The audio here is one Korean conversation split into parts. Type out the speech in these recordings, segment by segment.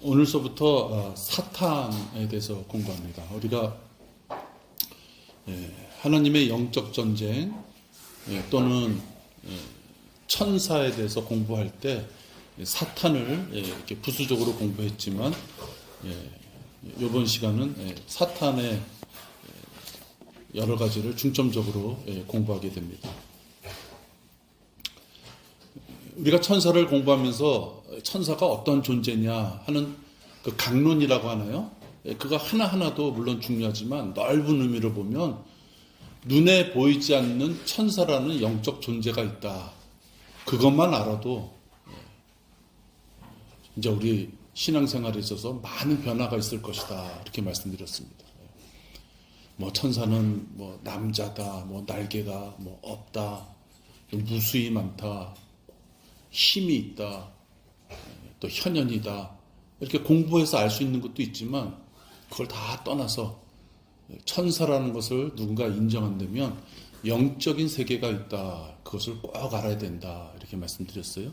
오늘서부터 사탄에 대해서 공부합니다. 우리가 하나님의 영적 전쟁 또는 천사에 대해서 공부할 때 사탄을 이렇게 부수적으로 공부했지만 이번 시간은 사탄의 여러 가지를 중점적으로 공부하게 됩니다. 우리가 천사를 공부하면서 천사가 어떤 존재냐 하는 그 강론이라고 하나요? 그거 하나하나도 물론 중요하지만 넓은 의미로 보면 눈에 보이지 않는 천사라는 영적 존재가 있다. 그것만 알아도 이제 우리 신앙생활에 있어서 많은 변화가 있을 것이다. 이렇게 말씀드렸습니다. 뭐 천사는 뭐 남자다, 뭐 날개가 뭐 없다, 무수히 많다, 힘이 있다, 또 현현이다. 이렇게 공부해서 알 수 있는 것도 있지만 그걸 다 떠나서 천사라는 것을 누군가 인정한다면 영적인 세계가 있다. 그것을 꼭 알아야 된다. 이렇게 말씀드렸어요.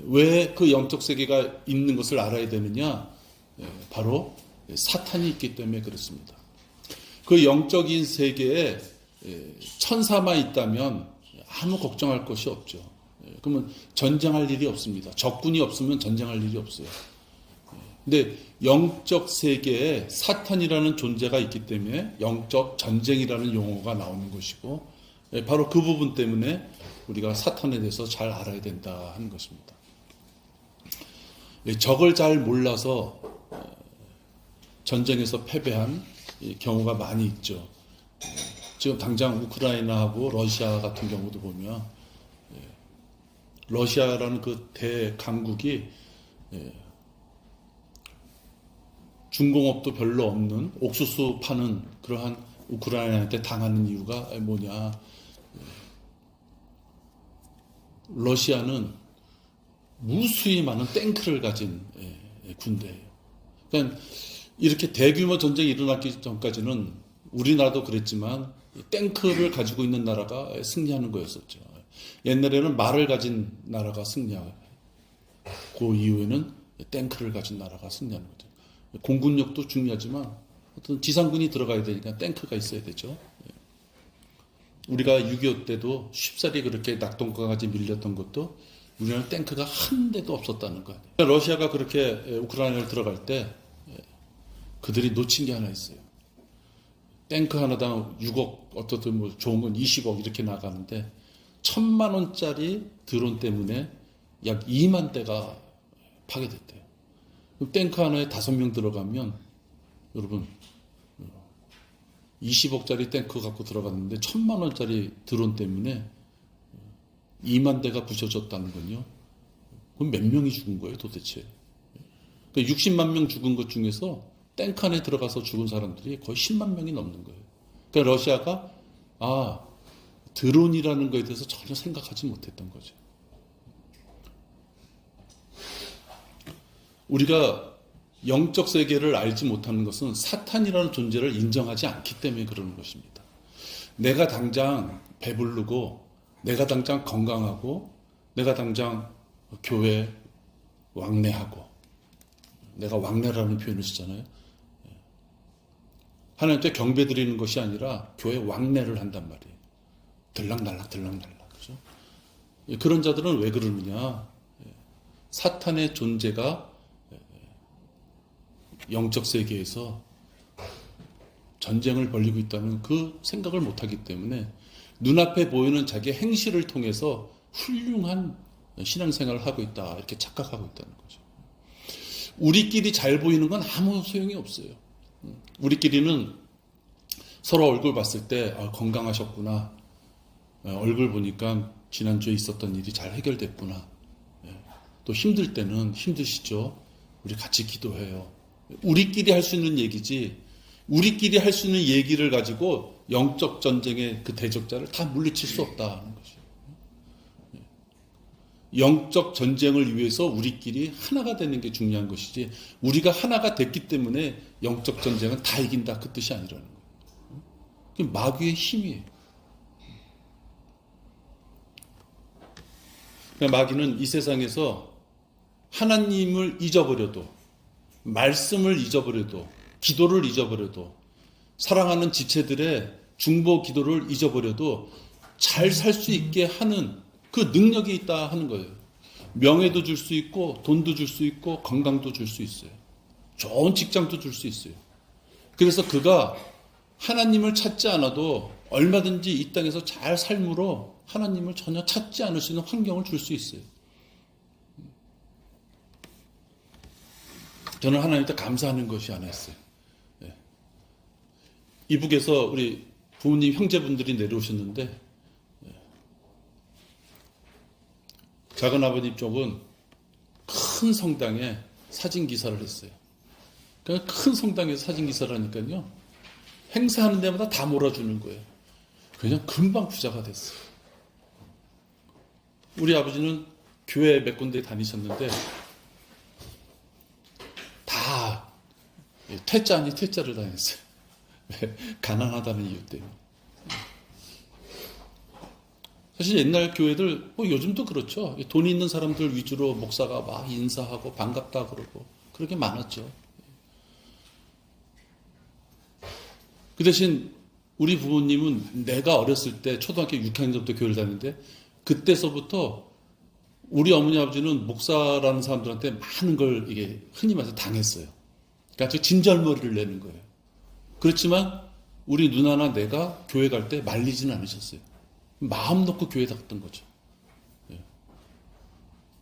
왜 그 영적 세계가 있는 것을 알아야 되느냐? 바로 사탄이 있기 때문에 그렇습니다. 그 영적인 세계에 천사만 있다면 아무 걱정할 것이 없죠. 그러면 전쟁할 일이 없습니다. 적군이 없으면 전쟁할 일이 없어요. 근데 영적 세계에 사탄이라는 존재가 있기 때문에 영적 전쟁이라는 용어가 나오는 것이고 바로 그 부분 때문에 우리가 사탄에 대해서 잘 알아야 된다 하는 것입니다. 적을 잘 몰라서 전쟁에서 패배한 경우가 많이 있죠. 지금 당장 우크라이나하고 러시아 같은 경우도 보면 러시아라는 그 대강국이 중공업도 별로 없는 옥수수 파는 그러한 우크라이나한테 당하는 이유가 뭐냐. 러시아는 무수히 많은 탱크를 가진 군대예요. 그러니까 이렇게 대규모 전쟁이 일어나기 전까지는 우리나라도 그랬지만 탱크를 가지고 있는 나라가 승리하는 거였었죠. 옛날에는 말을 가진 나라가 승리하고 그 이후에는 탱크를 가진 나라가 승리하는 거죠. 공군력도 중요하지만 어떤 지상군이 들어가야 되니까 탱크가 있어야 되죠. 우리가 6.25 때도 쉽사리 그렇게 낙동강까지 밀렸던 것도 우리나라는 탱크가 한 대도 없었다는 거 아니에요. 러시아가 그렇게 우크라이나를 들어갈 때 그들이 놓친 게 하나 있어요. 탱크 하나당 6억, 어떻든 뭐 좋은 건 20억 이렇게 나가는데 1,000만 원짜리 드론 때문에 약 2만 대가 파괴됐대요. 그럼 탱크 하나에 5명 들어가면 여러분 20억짜리 탱크 갖고 들어갔는데 1,000만 원짜리 드론 때문에 2만 대가 부셔졌다는 건요. 그럼 몇 명이 죽은 거예요 도대체. 그러니까 60만 명 죽은 것 중에서 탱크 안에 들어가서 죽은 사람들이 거의 10만 명이 넘는 거예요. 그러니까 러시아가 드론이라는 거에 대해서 전혀 생각하지 못했던 거죠. 우리가 영적 세계를 알지 못하는 것은 사탄이라는 존재를 인정하지 않기 때문에 그러는 것입니다. 내가 당장 배부르고 내가 당장 건강하고 내가 당장 교회 왕래하고 내가 왕래라는 표현을 쓰잖아요. 하나님께 경배 드리는 것이 아니라 교회 왕래를 한단 말이에요. 들락날락 그죠? 그런 자들은 왜 그러느냐? 사탄의 존재가 영적 세계에서 전쟁을 벌이고 있다는 그 생각을 못하기 때문에 눈앞에 보이는 자기 행실을 통해서 훌륭한 신앙생활을 하고 있다 이렇게 착각하고 있다는 거죠. 우리끼리 잘 보이는 건 아무 소용이 없어요. 우리끼리는 서로 얼굴 봤을 때 건강하셨구나, 얼굴 보니까 지난주에 있었던 일이 잘 해결됐구나, 또 힘들 때는 힘드시죠? 우리 같이 기도해요. 우리끼리 할 수 있는 얘기지, 우리끼리 할 수 있는 얘기를 가지고 영적 전쟁의 그 대적자를 다 물리칠 수 없다는 것이에요. 영적 전쟁을 위해서 우리끼리 하나가 되는 게 중요한 것이지, 우리가 하나가 됐기 때문에 영적 전쟁은 다 이긴다 그 뜻이 아니라는 거예요. 그게 마귀의 힘이에요. 마귀는 이 세상에서 하나님을 잊어버려도 말씀을 잊어버려도, 기도를 잊어버려도, 사랑하는 지체들의 중보 기도를 잊어버려도 잘 살 수 있게 하는 그 능력이 있다 하는 거예요. 명예도 줄 수 있고, 돈도 줄 수 있고, 건강도 줄 수 있어요. 좋은 직장도 줄 수 있어요. 그래서 그가 하나님을 찾지 않아도 얼마든지 이 땅에서 잘 삶으로 하나님을 전혀 찾지 않을 수 있는 환경을 줄 수 있어요. 저는 하나님께 감사하는 것이 하나 있어요. 이북에서 우리 부모님 형제분들이 내려오셨는데, 작은아버님 쪽은 큰 성당에 사진 기사를 했어요. 그러니까 큰 성당에서 사진 기사를 하니까요, 행사하는 데마다 다 몰아주는 거예요. 그냥 금방 부자가 됐어요. 우리 아버지는 교회 몇 군데 다니셨는데 다 퇴짜 아닌 퇴짜를 다녔어요. 가난하다는 이유 때문에. 사실 옛날 교회들, 요즘도 그렇죠. 돈 있는 사람들 위주로 목사가 막 인사하고 반갑다 그러고 그렇게 많았죠. 그 대신 우리 부모님은 내가 어렸을 때 초등학교 6학년부터 교회를 다녔는데 그때서부터 우리 어머니 아버지는 목사라는 사람들한테 많은 걸 이게 흔히 말해서 당했어요. 그러니까 진절머리를 내는 거예요. 그렇지만 우리 누나나 내가 교회 갈 때 말리지는 않으셨어요. 마음 놓고 교회 갔던 거죠.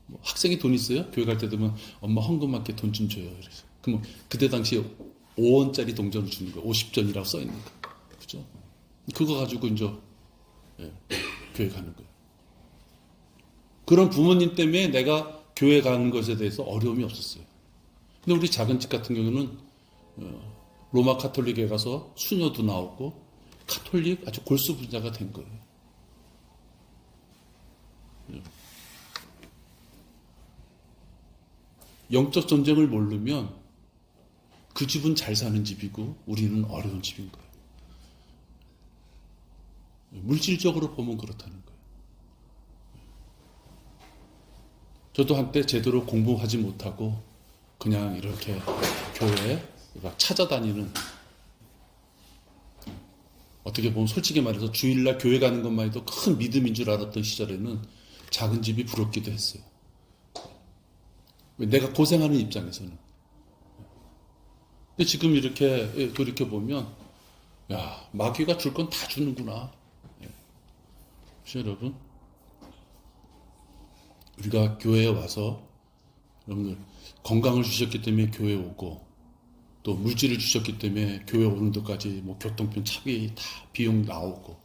뭐 학생이 돈 있어요? 교회 갈 때 되면 엄마 헌금할게 돈 좀 줘요. 그래서 그럼 그때 당시에 5원짜리 동전을 주는 거예요. 50전이라고 써 있는 거. 그죠? 그거 가지고 이제 교회 가는 거예요. 그런 부모님 때문에 내가 교회 가는 것에 대해서 어려움이 없었어요. 근데 우리 작은 집 같은 경우는 로마 카톨릭에 가서 수녀도 나오고 카톨릭 아주 골수 부자가 된 거예요. 영적 전쟁을 모르면 그 집은 잘 사는 집이고 우리는 어려운 집인 거예요. 물질적으로 보면 그렇다는 거예요. 저도 한때 제대로 공부하지 못하고 그냥 이렇게 교회에 막 찾아다니는, 어떻게 보면 솔직히 말해서 주일날 교회 가는 것만 해도 큰 믿음인 줄 알았던 시절에는 작은 집이 부럽기도 했어요. 내가 고생하는 입장에서는. 근데 지금 이렇게 돌이켜보면, 야, 마귀가 줄 건 다 주는구나. 그렇죠, 여러분? 우리가 교회에 와서, 여러분들, 건강을 주셨기 때문에 교회에 오고, 또 물질을 주셨기 때문에 교회 오는 데까지 뭐 교통편 차비 다 비용 나오고,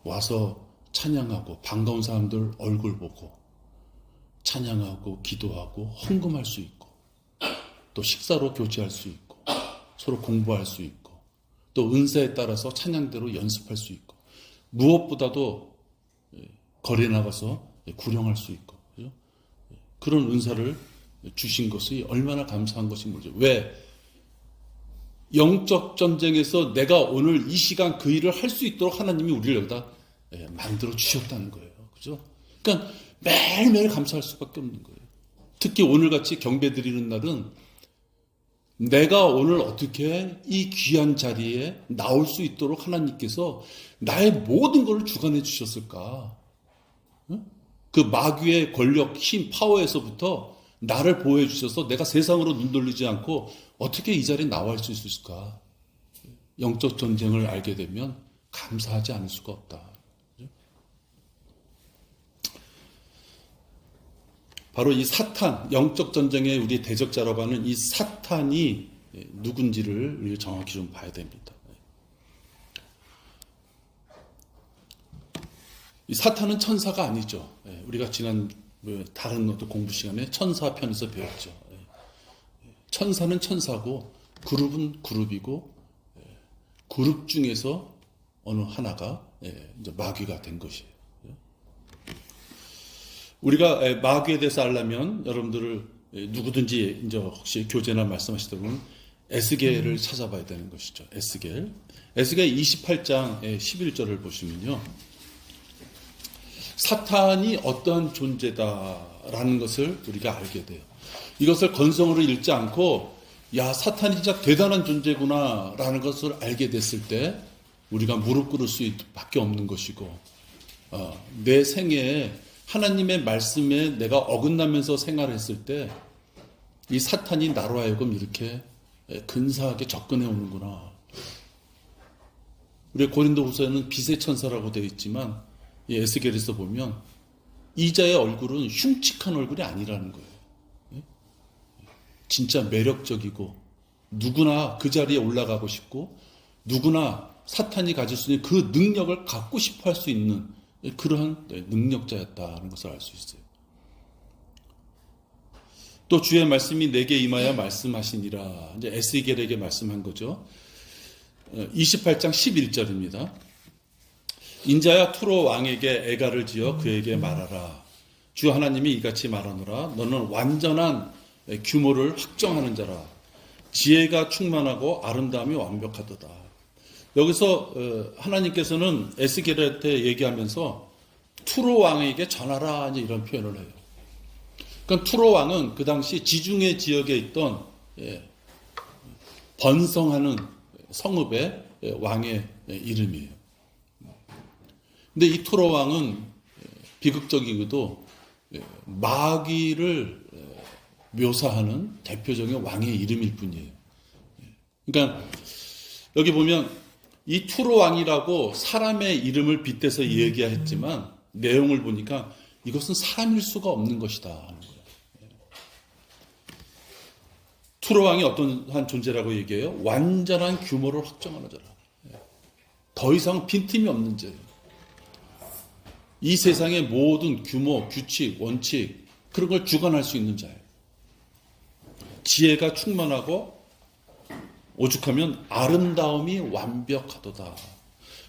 와서 찬양하고, 반가운 사람들 얼굴 보고, 찬양하고, 기도하고, 헌금할 수 있고, 또 식사로 교제할 수 있고, 서로 공부할 수 있고, 또 은사에 따라서 찬양대로 연습할 수 있고, 무엇보다도 거리에 나가서 구령할 수 있고, 그죠? 그런 은사를 주신 것이 얼마나 감사한 것이 뭐죠. 왜? 영적 전쟁에서 내가 오늘 이 시간 그 일을 할 수 있도록 하나님이 우리를 여기다 만들어 주셨다는 거예요. 그죠? 그러니까 매일매일 감사할 수밖에 없는 거예요. 특히 오늘같이 경배 드리는 날은 내가 오늘 어떻게 이 귀한 자리에 나올 수 있도록 하나님께서 나의 모든 것을 주관해 주셨을까? 그 마귀의 권력, 힘, 파워에서부터 나를 보호해 주셔서 내가 세상으로 눈 돌리지 않고 어떻게 이 자리에 나와 있을 수 있을까? 영적 전쟁을 알게 되면 감사하지 않을 수가 없다. 바로 이 사탄, 영적 전쟁의 우리 대적자라고 하는 이 사탄이 누군지를 우리가 정확히 좀 봐야 됩니다. 이 사탄은 천사가 아니죠. 우리가 지난 다른 어떤 공부 시간에 천사 편에서 배웠죠. 천사는 천사고 그룹은 그룹이고 그룹 중에서 어느 하나가 이제 마귀가 된 것이에요. 우리가 마귀에 대해서 알려면 여러분들을 누구든지 이제 혹시 교재나 말씀하시다 보면 에스겔을 찾아봐야 되는 것이죠. 에스겔 28장 11절을 보시면요. 사탄이 어떠한 존재다라는 것을 우리가 알게 돼요. 이것을 건성으로 읽지 않고 야, 사탄이 진짜 대단한 존재구나 라는 것을 알게 됐을 때 우리가 무릎 꿇을 수밖에 없는 것이고, 내 생애에 하나님의 말씀에 내가 어긋나면서 생활했을 때 이 사탄이 나로 하여금 이렇게 근사하게 접근해 오는구나. 우리 고린도후서에는 빛의 천사라고 되어 있지만 이 에스겔에서 보면 이자의 얼굴은 흉측한 얼굴이 아니라는 거예요. 진짜 매력적이고 누구나 그 자리에 올라가고 싶고 누구나 사탄이 가질 수 있는 그 능력을 갖고 싶어 할 수 있는 그러한 능력자였다는 것을 알 수 있어요. 또 주의 말씀이 내게 임하여 말씀하시니라. 이제 에스겔에게 말씀한 거죠. 28장 11절입니다. 인자야 투로 왕에게 애가를 지어 그에게 말하라. 주 하나님이 이같이 말하노라. 너는 완전한 규모를 확정하는 자라. 지혜가 충만하고 아름다움이 완벽하도다. 여기서 하나님께서는 에스겔한테 얘기하면서 투로 왕에게 전하라 이제 이런 표현을 해요. 그러니까 투로 왕은 그 당시 지중해 지역에 있던 번성하는 성읍의 왕의 이름이에요. 근데 이 투로 왕은 비극적이고도 마귀를 묘사하는 대표적인 왕의 이름일 뿐이에요. 그러니까 여기 보면 이 투로 왕이라고 사람의 이름을 빗대서 얘기했지만 내용을 보니까 이것은 사람일 수가 없는 것이다 하는 거예요. 투로 왕이 어떤 존재라고 얘기해요? 완전한 규모를 확정하는 자라. 더 이상 빈틈이 없는 자예요. 이 세상의 모든 규모, 규칙, 원칙 그런 걸 주관할 수 있는 자예요. 지혜가 충만하고 오죽하면 아름다움이 완벽하도다.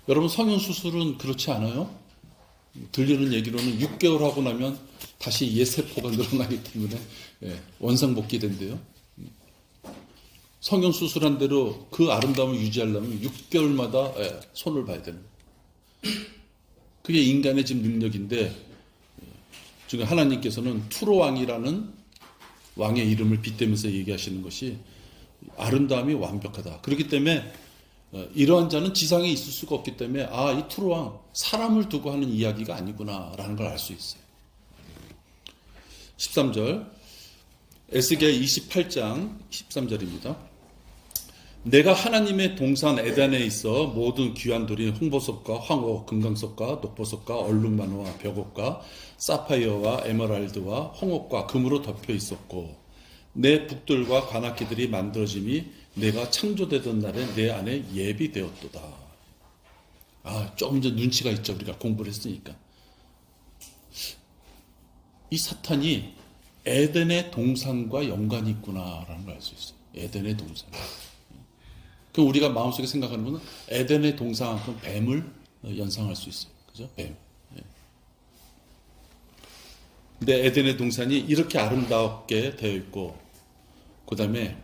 여러분 성형수술은 그렇지 않아요? 들리는 얘기로는 6개월 하고 나면 다시 예세포가 늘어나기 때문에 원상복귀된대요. 성형수술한 대로 그 아름다움을 유지하려면 6개월마다 손을 봐야 되는 거예요. 그게 인간의 지금 능력인데 지금 하나님께서는 투로 왕이라는 왕의 이름을 빗대면서 얘기하시는 것이 아름다움이 완벽하다. 그렇기 때문에 이러한 자는 지상에 있을 수가 없기 때문에 이 투로 왕 사람을 두고 하는 이야기가 아니구나라는 걸 알 수 있어요. 13절 에스겔 28장 13절입니다. 내가 하나님의 동산 에덴에 있어 모든 귀한 돌인 홍보석과 황옥, 금강석과 녹보석과 얼룩마노와 벽옥과 사파이어와 에메랄드와 홍옥과 금으로 덮여 있었고 내 북들과 관악기들이 만들어짐이 내가 창조되던 날에 내 안에 예비되었도다. 조금 더 눈치가 있죠. 우리가 공부를 했으니까. 이 사탄이 에덴의 동산과 연관이 있구나라는 걸 알 수 있어요. 에덴의 동산. 그럼 우리가 마음속에 생각하는 것은 에덴의 동산만큼 뱀을 연상할 수 있어요. 그죠? 뱀. 근데 에덴의 동산이 이렇게 아름답게 되어 있고, 그 다음에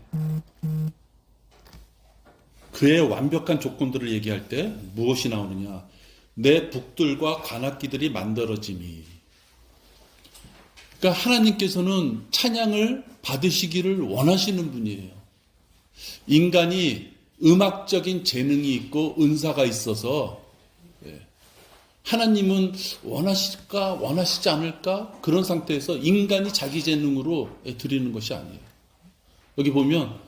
그의 완벽한 조건들을 얘기할 때 무엇이 나오느냐? 내 북들과 관악기들이 만들어짐이. 그러니까 하나님께서는 찬양을 받으시기를 원하시는 분이에요. 인간이 음악적인 재능이 있고 은사가 있어서 하나님은 원하실까 원하시지 않을까 그런 상태에서 인간이 자기 재능으로 드리는 것이 아니에요. 여기 보면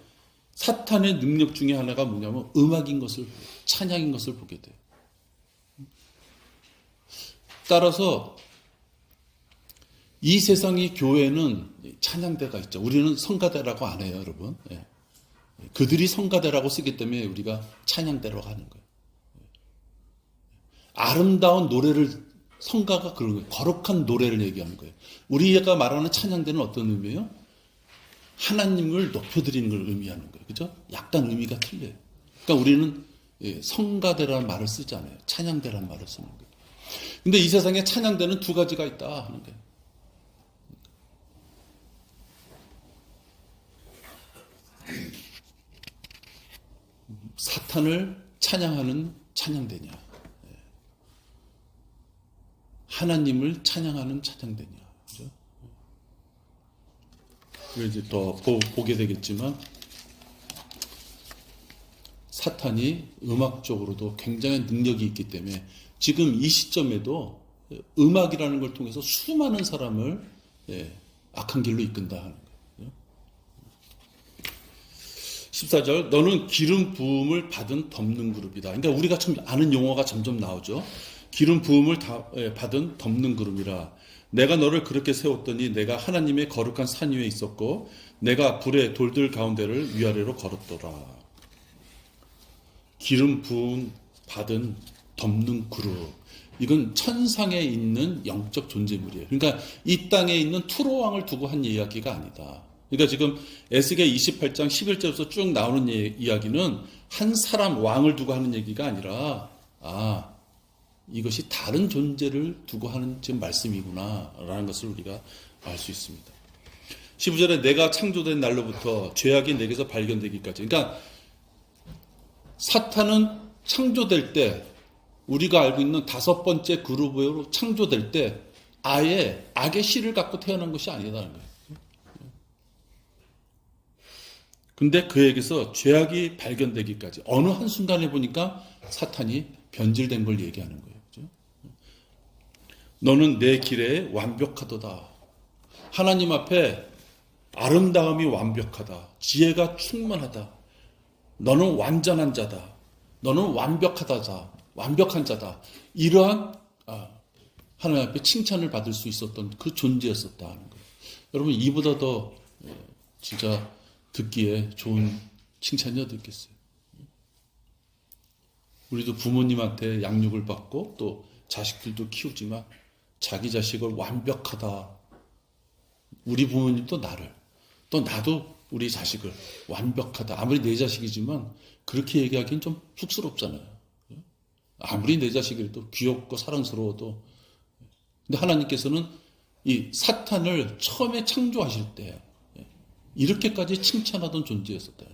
사탄의 능력 중에 하나가 뭐냐면 음악인 것을 찬양인 것을 보게 돼요. 따라서 이 세상의 교회는 찬양대가 있죠. 우리는 성가대라고 안 해요, 여러분. 그들이 성가대라고 쓰기 때문에 우리가 찬양대라고 하는 거예요. 아름다운 노래를 성가가 그런 거예요. 거룩한 노래를 얘기하는 거예요. 우리가 말하는 찬양대는 어떤 의미예요? 하나님을 높여드리는 걸 의미하는 거예요. 그죠? 약간 의미가 틀려요. 그러니까 우리는 성가대라는 말을 쓰지 않아요. 찬양대라는 말을 쓰는 거예요. 근데 이 세상에 찬양대는 두 가지가 있다 하는 거예요. 사탄을 찬양하는 찬양대냐, 하나님을 찬양하는 찬양대냐. 그죠? 이제 더 보게 되겠지만 사탄이 음악적으로도 굉장히 능력이 있기 때문에 지금 이 시점에도 음악이라는 걸 통해서 수많은 사람을 악한 길로 이끈다 하는 거예요. 14절 너는 기름 부음을 받은 덮는 그룹이다. 그러니까 우리가 참 아는 용어가 점점 나오죠. 기름 부음을 받은 덮는 그룹이라. 내가 너를 그렇게 세웠더니 내가 하나님의 거룩한 산 위에 있었고 내가 불의 돌들 가운데를 위아래로 걸었더라. 기름 부음 받은 덮는 그룹. 이건 천상에 있는 영적 존재물이에요. 그러니까 이 땅에 있는 투로왕을 두고 한 이야기가 아니다. 그러니까 지금 에스겔 28장 11절에서 쭉 나오는 이야기는 한 사람 왕을 두고 하는 얘기가 아니라 이것이 다른 존재를 두고 하는 지금 말씀이구나 라는 것을 우리가 알 수 있습니다. 15절에 내가 창조된 날로부터 죄악이 내게서 발견되기까지. 그러니까 사탄은 창조될 때 우리가 알고 있는 5번째 그룹으로 창조될 때 아예 악의 씨를 갖고 태어난 것이 아니라는 거예요. 근데 그에게서 죄악이 발견되기까지 어느 한순간에 보니까 사탄이 변질된 걸 얘기하는 거예요. 그렇죠? 너는 내 길에 완벽하도다. 하나님 앞에 아름다움이 완벽하다. 지혜가 충만하다. 너는 완전한 자다. 너는 완벽한 자다. 이러한 하나님 앞에 칭찬을 받을 수 있었던 그 존재였었다 하는 거예요. 여러분 이보다 더 진짜 듣기에 좋은 칭찬이 어디 있겠어요? 우리도 부모님한테 양육을 받고 또 자식들도 키우지만 자기 자식을 완벽하다. 우리 부모님도 나를 또 나도 우리 자식을 완벽하다. 아무리 내 자식이지만 그렇게 얘기하기는 좀 쑥스럽잖아요. 아무리 내 자식이라도 귀엽고 사랑스러워도. 근데 하나님께서는 이 사탄을 처음에 창조하실 때 이렇게까지 칭찬하던 존재였었다.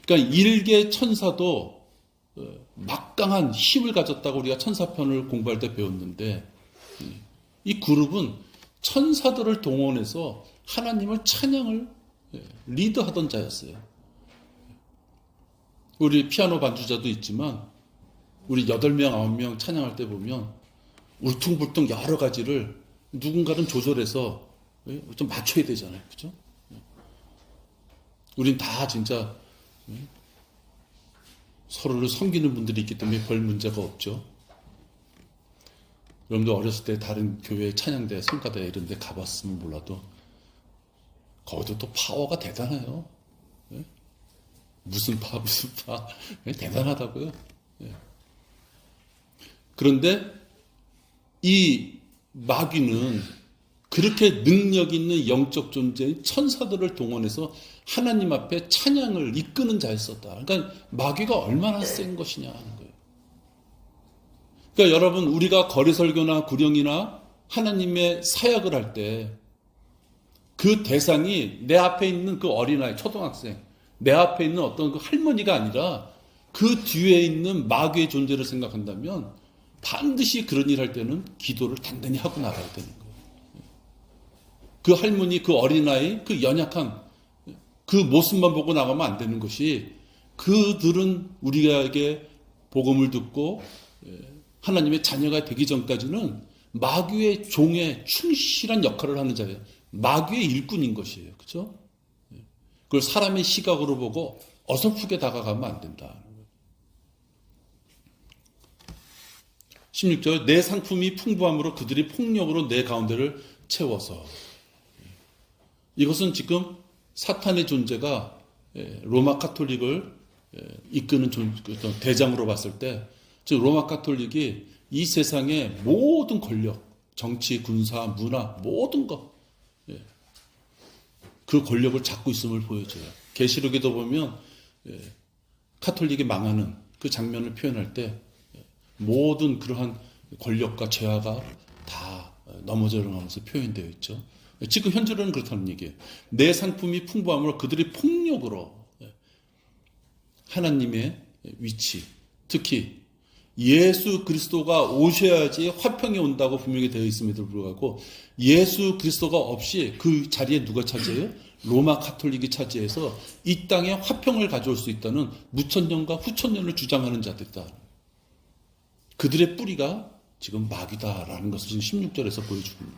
그러니까 일개 천사도 막강한 힘을 가졌다고 우리가 천사편을 공부할 때 배웠는데 이 그룹은 천사들을 동원해서 하나님을 찬양을 리드하던 자였어요. 우리 피아노 반주자도 있지만 우리 8명, 9명 찬양할 때 보면 울퉁불퉁 여러 가지를 누군가는 조절해서 좀 맞춰야 되잖아요. 그죠? 우린 다 진짜 서로를 섬기는 분들이 있기 때문에 별 문제가 없죠. 여러분도 어렸을 때 다른 교회 찬양대, 성가대 이런 데 가봤으면 몰라도 거기도 또 파워가 대단해요. 무슨 파. 대단하다고요. 그런데 이 마귀는 그렇게 능력 있는 영적 존재인 천사들을 동원해서 하나님 앞에 찬양을 이끄는 자였었다. 그러니까 마귀가 얼마나 센 것이냐 하는 거예요. 그러니까 여러분 우리가 거리설교나 구령이나 하나님의 사역을 할 때 그 대상이 내 앞에 있는 그 어린아이, 초등학생, 내 앞에 있는 어떤 그 할머니가 아니라 그 뒤에 있는 마귀의 존재를 생각한다면 반드시 그런 일 할 때는 기도를 단단히 하고 나가야 되는 거예요. 그 할머니, 그 어린아이, 그 연약한 그 모습만 보고 나가면 안 되는 것이 그들은 우리에게 복음을 듣고 하나님의 자녀가 되기 전까지는 마귀의 종의 충실한 역할을 하는 자예요. 마귀의 일꾼인 것이에요. 그렇죠? 그걸 사람의 시각으로 보고 어설프게 다가가면 안 된다. 16절 내 상품이 풍부함으로 그들이 폭력으로 내 가운데를 채워서. 이것은 지금 사탄의 존재가 로마 카톨릭을 이끄는 대장으로 봤을 때, 즉 로마 카톨릭이 이 세상의 모든 권력, 정치, 군사, 문화, 모든 것, 그 권력을 잡고 있음을 보여줘요. 계시록에도 보면 카톨릭이 망하는 그 장면을 표현할 때 모든 그러한 권력과 죄화가 다 넘어져가면서 표현되어 있죠. 지금 현재로는 그렇다는 얘기예요. 내 상품이 풍부함으로 그들이 폭력으로 하나님의 위치, 특히 예수 그리스도가 오셔야지 화평이 온다고 분명히 되어 있음에도 불구하고 예수 그리스도가 없이 그 자리에 누가 차지해요? 로마 카톨릭이 차지해서 이 땅에 화평을 가져올 수 있다는 무천년과 후천년을 주장하는 자들이다. 그들의 뿌리가 지금 마귀다라는 것을 지금 16절에서 보여주고 있습니다.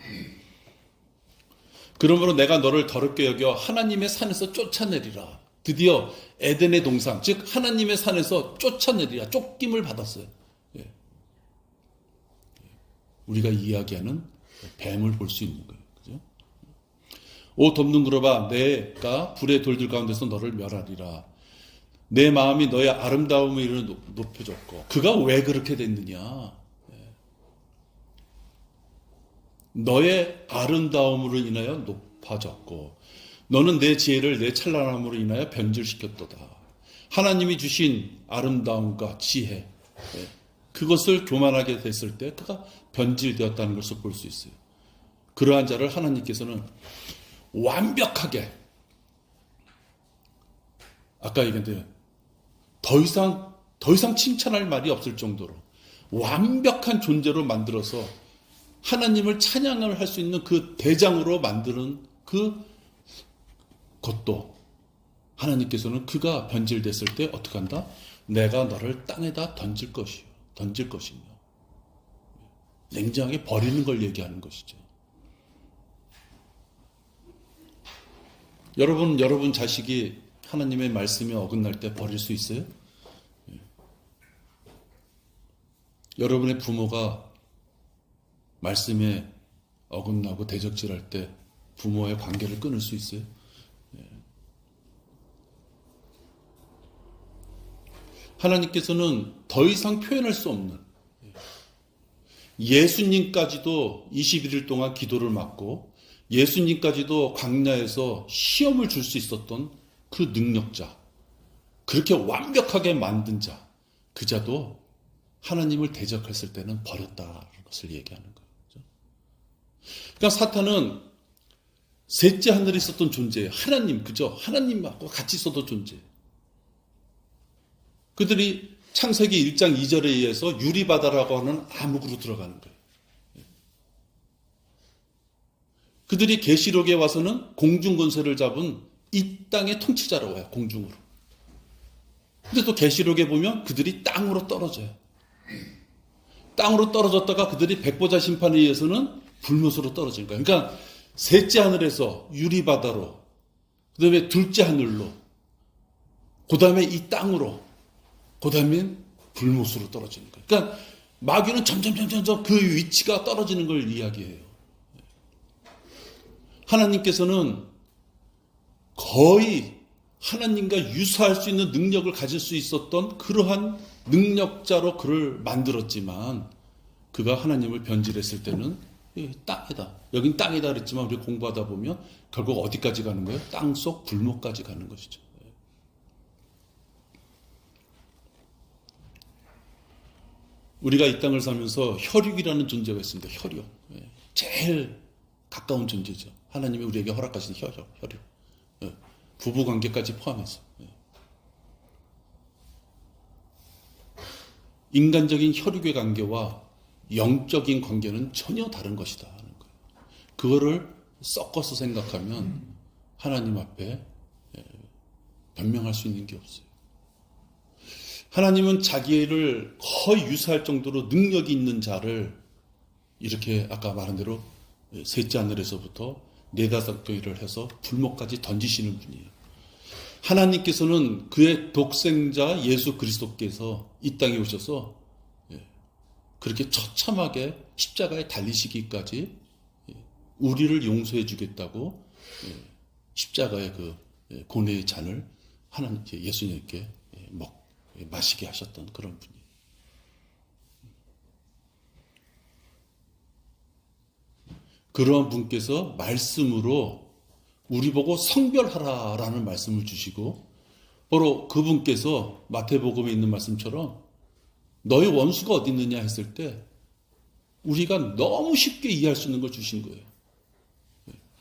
그러므로 내가 너를 더럽게 여겨 하나님의 산에서 쫓아내리라. 드디어 에덴의 동산, 즉 하나님의 산에서 쫓아내리라. 쫓김을 받았어요. 예. 우리가 이야기하는 뱀을 볼 수 있는 거예요. 그죠? 오 덤둥그러봐, 내가 불의 돌들 가운데서 너를 멸하리라. 내 마음이 너의 아름다움을 이루 높여줬고. 그가 왜 그렇게 됐느냐? 너의 아름다움으로 인하여 높아졌고 너는 내 지혜를 내 찬란함으로 인하여 변질시켰도다. 하나님이 주신 아름다움과 지혜, 그것을 교만하게 됐을 때 그가 변질되었다는 것을 볼 수 있어요. 그러한 자를 하나님께서는 완벽하게, 아까 얘기했는데 더 이상 칭찬할 말이 없을 정도로 완벽한 존재로 만들어서 하나님을 찬양을 할 수 있는 그 대장으로 만드는 그 것도 하나님께서는 그가 변질됐을 때 어떻게 한다? 내가 너를 땅에다 던질 것이며 냉정하게 버리는 걸 얘기하는 것이죠. 여러분 자식이 하나님의 말씀에 어긋날 때 버릴 수 있어요? 여러분의 부모가 말씀에 어긋나고 대적질할 때 부모의 관계를 끊을 수 있어요? 하나님께서는 더 이상 표현할 수 없는, 예수님까지도 21일 동안 기도를 맡고 예수님까지도 광야에서 시험을 줄 수 있었던 그 능력자, 그렇게 완벽하게 만든 자, 그 자도 하나님을 대적했을 때는 버렸다는 것을 얘기하는 거예요. 그러니까 사탄은 셋째 하늘에 있었던 존재예요. 하나님, 그죠? 하나님하고 같이 있었던 존재. 그들이 창세기 1장 2절에 의해서 유리바다라고 하는 암흑으로 들어가는 거예요. 그들이 계시록에 와서는 공중권세를 잡은 이 땅의 통치자라고 해요. 공중으로. 근데 또 계시록에 보면 그들이 땅으로 떨어져요. 땅으로 떨어졌다가 그들이 백보자 심판에 의해서는 불못으로 떨어진 거예요. 그러니까 셋째 하늘에서 유리바다로, 그 다음에 둘째 하늘로, 그 다음에 이 땅으로, 그 다음에 불못으로 떨어지는 거예요. 그러니까 마귀는 점점 그 위치가 떨어지는 걸 이야기해요. 하나님께서는 거의 하나님과 유사할 수 있는 능력을 가질 수 있었던 그러한 능력자로 그를 만들었지만 그가 하나님을 변질했을 때는 땅이다. 여긴 땅이다 그랬지만 우리 공부하다 보면 결국 어디까지 가는 거예요? 땅속 불못까지 가는 것이죠. 우리가 이 땅을 살면서 혈육이라는 존재가 있습니다. 혈육. 제일 가까운 존재죠. 하나님이 우리에게 허락하신 혈육. 부부관계까지 포함해서. 인간적인 혈육의 관계와 영적인 관계는 전혀 다른 것이다 하는 거예요. 그거를 섞어서 생각하면 하나님 앞에 변명할 수 있는 게 없어요. 하나님은 자기를 거의 유사할 정도로 능력이 있는 자를 이렇게 아까 말한 대로 셋째 하늘에서부터 네다섯 교회를 해서 불못까지 던지시는 분이에요. 하나님께서는 그의 독생자 예수 그리스도께서 이 땅에 오셔서 그렇게 처참하게 십자가에 달리시기까지 우리를 용서해 주겠다고 십자가의 그 고뇌의 잔을 하나님 예수님께 마시게 하셨던 그런 분이에요. 그러한 분께서 말씀으로 우리 보고 성별하라라는 말씀을 주시고 바로 그분께서 마태복음에 있는 말씀처럼 너의 원수가 어디 있느냐 했을 때 우리가 너무 쉽게 이해할 수 있는 걸 주신 거예요.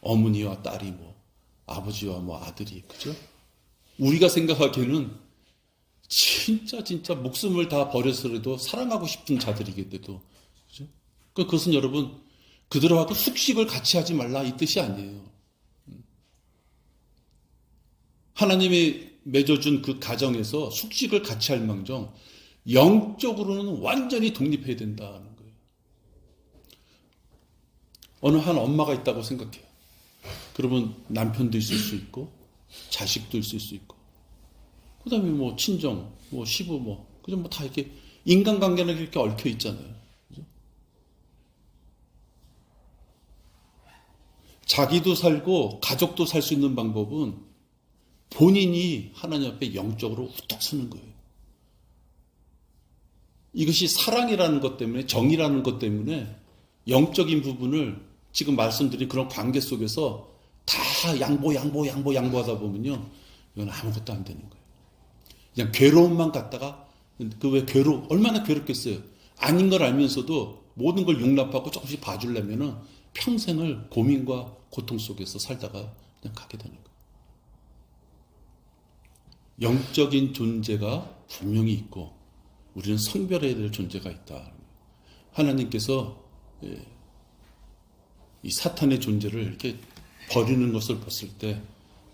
어머니와 딸이 아버지와 아들이, 그죠? 우리가 생각하기에는 진짜 목숨을 다 버려서라도 사랑하고 싶은 자들이겠대도, 그죠? 그것은 여러분 그들하고 숙식을 같이 하지 말라 이 뜻이 아니에요. 하나님이 맺어준 그 가정에서 숙식을 같이 할 망정 영적으로는 완전히 독립해야 된다는 거예요. 어느 한 엄마가 있다고 생각해요. 그러면 남편도 있을 수 있고 자식도 있을 수 있고 그 다음에 뭐 친정, 뭐 시부 그죠? 뭐 다 이렇게 인간관계는 이렇게 얽혀 있잖아요. 그죠? 자기도 살고 가족도 살 수 있는 방법은 본인이 하나님 앞에 영적으로 우뚝 서는 거예요. 이것이 사랑이라는 것 때문에, 정이라는 것 때문에 영적인 부분을 지금 말씀드린 그런 관계 속에서 다 양보하다 보면요, 이건 아무것도 안 되는 거예요. 그냥 괴로움만 갖다가, 얼마나 괴롭겠어요. 아닌 걸 알면서도 모든 걸 용납하고 조금씩 봐주려면은 평생을 고민과 고통 속에서 살다가 그냥 가게 되는 거예요. 영적인 존재가 분명히 있고 우리는 성별해야 될 존재가 있다. 하나님께서 이 사탄의 존재를 이렇게 버리는 것을 봤을 때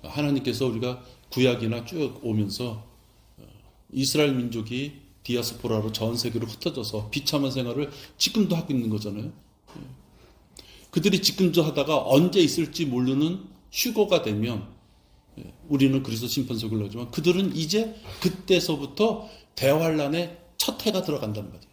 하나님께서 우리가 구약이나 쭉 오면서 이스라엘 민족이 디아스포라로 전 세계로 흩어져서 비참한 생활을 지금도 하고 있는 거잖아요. 그들이 지금도 하다가 언제 있을지 모르는 휴거가 되면 우리는 그리스도 심판석을 나오지만 그들은 이제 그때서부터 대환란의 첫 해가 들어간단 말이에요.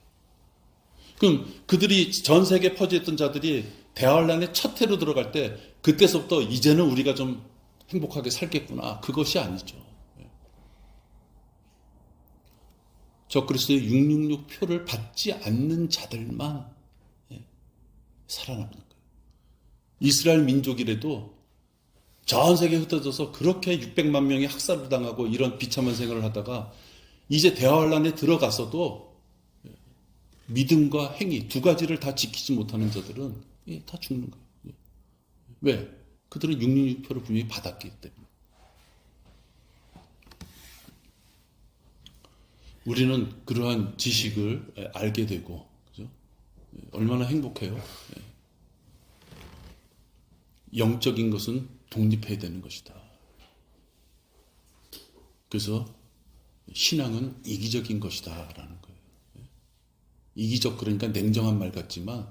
그럼 그들이 전 세계에 퍼져있던 자들이 대환란의 첫 해로 들어갈 때 그때서부터 이제는 우리가 좀 행복하게 살겠구나. 그것이 아니죠. 저 그리스도의 666 표를 받지 않는 자들만 살아남는 거예요. 이스라엘 민족이라도 전 세계에 흩어져서 그렇게 600만 명이 학살을 당하고 이런 비참한 생활을 하다가 이제 대환란에 들어가서도 믿음과 행위 두 가지를 다 지키지 못하는 자들은 다 죽는 거예요. 왜? 그들은 666표를 분명히 받았기 때문에. 우리는 그러한 지식을 알게 되고, 그죠? 얼마나 행복해요. 영적인 것은 독립해야 되는 것이다. 그래서 신앙은 이기적인 것이다 라는 거예요. 이기적, 그러니까 냉정한 말 같지만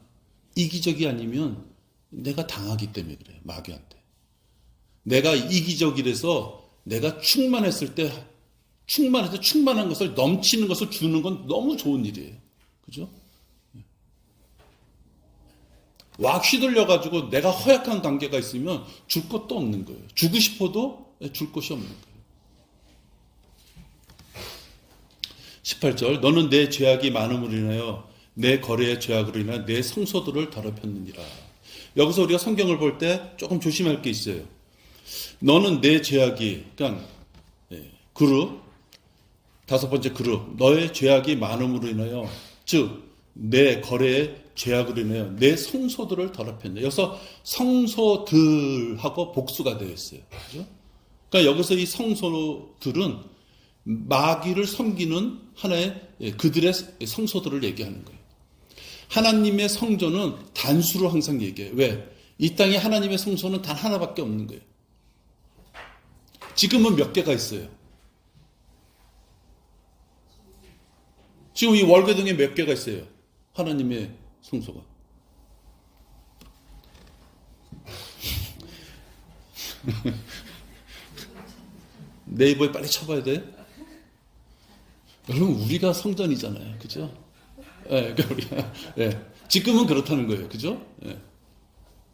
이기적이 아니면 내가 당하기 때문에 그래요. 마귀한테. 내가 이기적이라서 내가 충만했을 때 충만해서 충만한 것을, 넘치는 것을 주는 건 너무 좋은 일이에요. 그죠? 막 휘둘려가지고 내가 허약한 관계가 있으면 줄 것도 없는 거예요. 주고 싶어도 줄 것이 없는 거예요. 18절, 너는 내 죄악이 많음으로 인하여 내 거래의 죄악으로 인하여 내 성소들을 더럽혔느니라. 여기서 우리가 성경을 볼 때 조금 조심할 게 있어요. 너는 내 죄악이, 그러니까 그룹, 다섯 번째 그룹, 너의 죄악이 많음으로 인하여, 즉 내 거래의 죄악으로 인하여 내 성소들을 더럽혔네. 여기서 성소들하고 복수가 되어 있어요. 그죠? 그러니까 여기서 이 성소들은 마귀를 섬기는 하나의 그들의 성소들을 얘기하는 거예요. 하나님의 성전은 단수로 항상 얘기해요. 왜? 이 땅에 하나님의 성소는 단 하나밖에 없는 거예요. 지금은 몇 개가 있어요? 지금 이 월계동에 몇 개가 있어요? 하나님의 성소가. 네이버에 빨리 쳐봐야 돼. 여러분, 우리가 성전이잖아요. 그죠? 그러니까 우리가, 지금은 그렇다는 거예요. 그죠?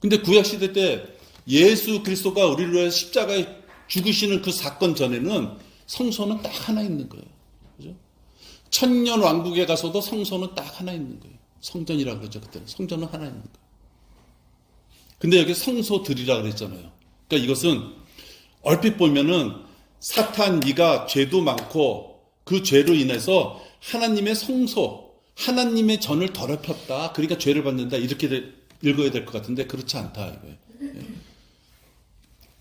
근데 구약시대 때 예수 그리스도가 우리를 위해 십자가에 죽으시는 그 사건 전에는 성소는 딱 하나 있는 거예요. 그죠? 천년 왕국에 가서도 성소는 딱 하나 있는 거예요. 성전이라고 그러죠. 그때는 성전은 하나 있는 거예요. 근데 여기 성소들이라고 그랬잖아요. 그러니까 이것은 얼핏 보면은 사탄, 네가 죄도 많고 그 죄로 인해서 하나님의 성소, 하나님의 전을 더럽혔다. 그러니까 죄를 받는다. 이렇게 읽어야 될 것 같은데 그렇지 않다 이거예요.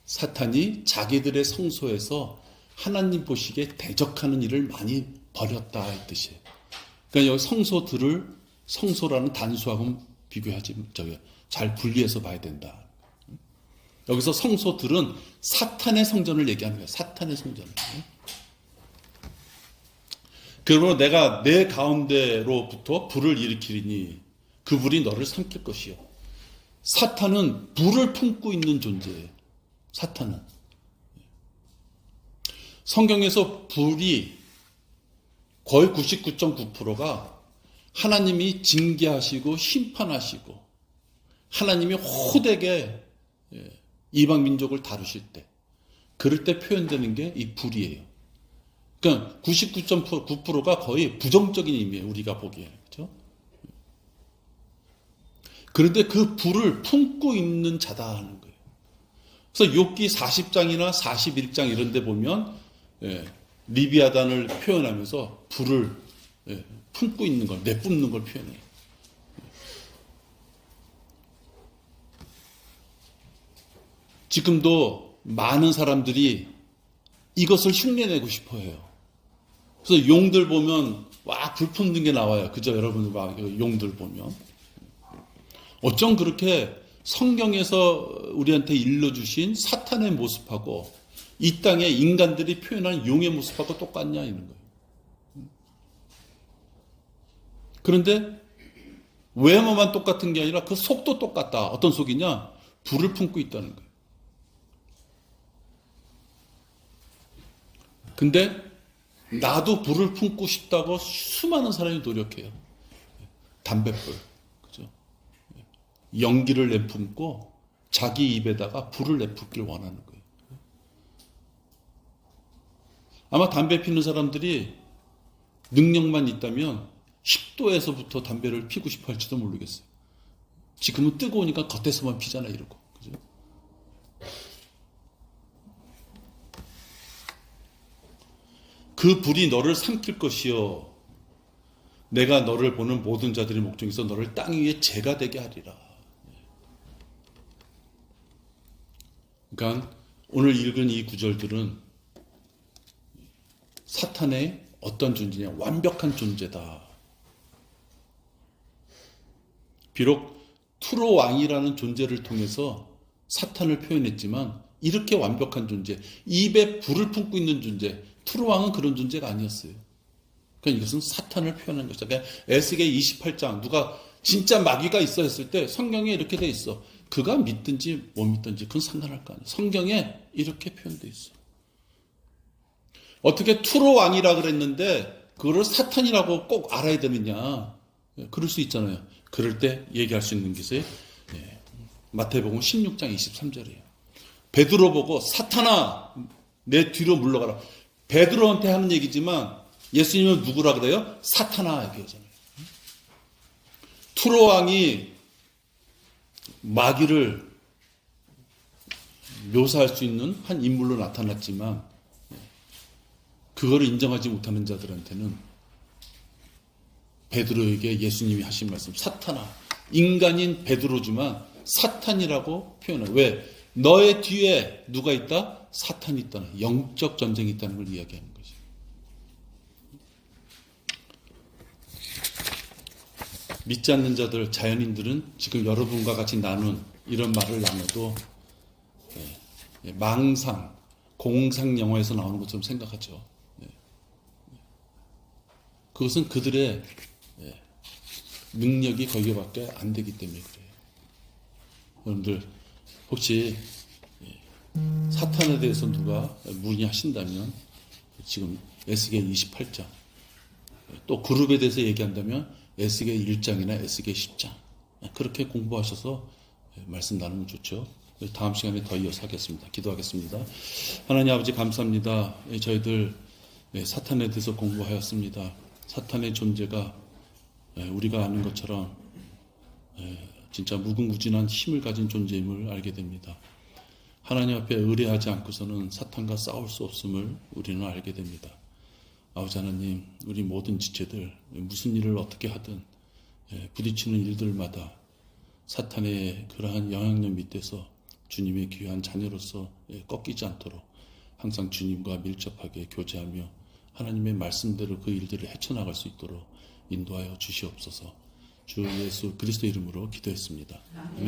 사탄이 자기들의 성소에서 하나님 보시기에 대적하는 일을 많이 벌였다 이 뜻이에요. 그러니까 여기 성소들을 성소라는 단수하고 비교하지, 잘 분리해서 봐야 된다. 여기서 성소들은 사탄의 성전을 얘기하는 거예요. 사탄의 성전을. 그러므로 내가 내 가운데로부터 불을 일으키리니 그 불이 너를 삼킬 것이요. 사탄은 불을 품고 있는 존재예요. 사탄은. 성경에서 불이 거의 99.9%가 하나님이 징계하시고 심판하시고 하나님이 호되게 이방 민족을 다루실 때, 그럴 때 표현되는 게 이 불이에요. 그러니까 99.9%가 거의 부정적인 의미예요. 우리가 보기에. 그렇죠? 그런데 그 불을 품고 있는 자다 하는 거예요. 그래서 욥기 40장이나 41장 이런 데 보면 리비아단을 표현하면서 불을 품고 있는 걸, 내뿜는 걸 표현해요. 지금도 많은 사람들이 이것을 흉내내고 싶어 해요. 그래서 용들 보면 와, 불 품는 게 나와요. 그죠? 여러분 막 용들 보면. 어쩜 그렇게 성경에서 우리한테 일러주신 사탄의 모습하고 이 땅에 인간들이 표현한 용의 모습하고 똑같냐 이런 거예요. 그런데 외모만 똑같은 게 아니라 그 속도 똑같다. 어떤 속이냐? 불을 품고 있다는 거예요. 근데 나도 불을 품고 싶다고 수많은 사람이 노력해요. 담뱃불, 그죠? 연기를 내뿜고 자기 입에다가 불을 내뿜기를 원하는 거예요. 아마 담배 피는 사람들이 능력만 있다면 10도에서부터 담배를 피고 싶어 할지도 모르겠어요. 지금은 뜨거우니까 겉에서만 피잖아 이러고. 그죠? 그 불이 너를 삼킬 것이요 내가 너를 보는 모든 자들의 목중에서 너를 땅 위에 재가 되게 하리라. 그러니까 오늘 읽은 이 구절들은 사탄의 어떤 존재냐? 완벽한 존재다. 비록 투로 왕이라는 존재를 통해서 사탄을 표현했지만 이렇게 완벽한 존재, 입에 불을 품고 있는 존재, 투로 왕은 그런 존재가 아니었어요. 그러니까 이것은 사탄을 표현한 것이다. 그러니까 에스겔 28장 누가 진짜 마귀가 있어 했을 때 성경에 이렇게 돼 있어. 그가 믿든지 못 믿든지 그건 상관할 거 아니에요. 성경에 이렇게 표현돼 있어. 어떻게 투로 왕이라 그랬는데 그거를 사탄이라고 꼭 알아야 되느냐? 그럴 수 있잖아요. 그럴 때 얘기할 수 있는 것이 마태복음 16장 23절이에요. 베드로 보고 사탄아 내 뒤로 물러가라. 베드로한테 하는 얘기지만 예수님은 누구라 그래요? 사탄아 이렇게 하잖아요. 투로 왕이 마귀를 묘사할 수 있는 한 인물로 나타났지만 그거를 인정하지 못하는 자들한테는 베드로에게 예수님이 하신 말씀 사탄아, 인간인 베드로지만 사탄이라고 표현해요. 왜? 너의 뒤에 누가 있다? 사탄이 있다는, 영적 전쟁이 있다는 걸 이야기하는 거죠. 믿지 않는 자들, 자연인들은 지금 여러분과 같이 나눈 이런 말을 나눠도 망상, 공상 영화에서 나오는 것처럼 생각하죠. 그것은 그들의 능력이 거기밖에 안 되기 때문에 그래요. 여러분들 혹시 사탄에 대해서 누가 문의하신다면 지금 에스겔 28장 또 그룹에 대해서 얘기한다면 에스겔 1장이나 에스겔 10장 그렇게 공부하셔서 말씀 나누면 좋죠. 다음 시간에 더 이어서 하겠습니다. 기도하겠습니다. 하나님 아버지 감사합니다. 저희들 사탄에 대해서 공부하였습니다. 사탄의 존재가 우리가 아는 것처럼 진짜 무궁무진한 힘을 가진 존재임을 알게 됩니다. 하나님 앞에 의뢰하지 않고서는 사탄과 싸울 수 없음을 우리는 알게 됩니다. 아버지 하나님, 우리 모든 지체들 무슨 일을 어떻게 하든 부딪히는 일들마다 사탄의 그러한 영향력 밑에서 주님의 귀한 자녀로서 꺾이지 않도록 항상 주님과 밀접하게 교제하며 하나님의 말씀대로 그 일들을 헤쳐나갈 수 있도록 인도하여 주시옵소서. 주 예수 그리스도 이름으로 기도했습니다. 아멘.